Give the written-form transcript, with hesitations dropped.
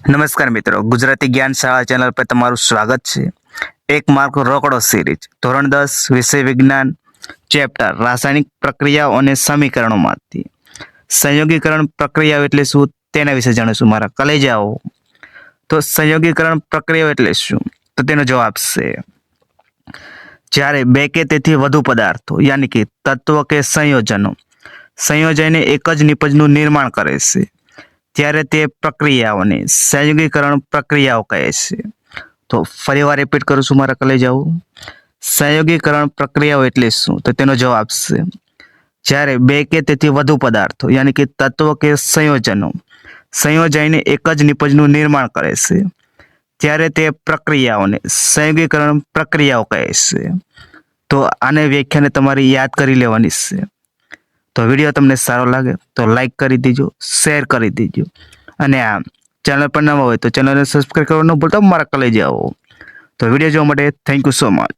નમસ્કાર મિત્રો, ગુજરાતી જ્ઞાન શાળા ચેનલ પર તમારું સ્વાગત છે। એક માર્ક રોકડો સિરીઝ ધોરણ 10 વિષય વિજ્ઞાન ચેપ્ટર રાસાયણિક પ્રક્રિયાઓ અને સમીકરણોમાંથી સંયોગીકરણ પ્રક્રિયાઓ એટલે શું તેના વિશે જાણીશું મારા કલેજાઓ। તો સંયોગીકરણ પ્રક્રિયાઓ એટલે શું? તો તેનો જવાબ છે જ્યારે બે કે તેથી વધુ પદાર્થો યાની કે તત્વો કે સંયોજનો સંયોજાઈને એક જ નિપજનું નિર્માણ કરે છે ત્યારે તે પ્રક્રિયાઓને સંયોગીકરણ પ્રક્રિયાઓ કહે છે। તો ફરીવાર રિપીટ કરું છું મારા કલેજાઓ, સંયોગીકરણ પ્રક્રિયાઓ એટલે શું? તો તેનો જવાબ છે જ્યારે બે કે તેથી વધુ પદાર્થો યાની કે તત્વો કે સંયોજનો સંયોજાઈને એક જ નિપજનું નિર્માણ કરે છે ત્યારે તે પ્રક્રિયાઓને સંયોગીકરણ પ્રક્રિયાઓ કહે છે। તો આને વ્યાખ્યાને તમારી યાદ કરી લેવાની છે। તો વિડીયો તમને સારો લાગે તો લાઈક કરી દેજો, શેર કરી દેજો અને આ ચેનલ પર નવા હોય તો ચેનલને સબસ્ક્રાઈબ કરવાનું ન ભૂલતા મારા કલેજાઓ। તો વિડીયો જોવા માટે થેન્ક યુ સો મચ।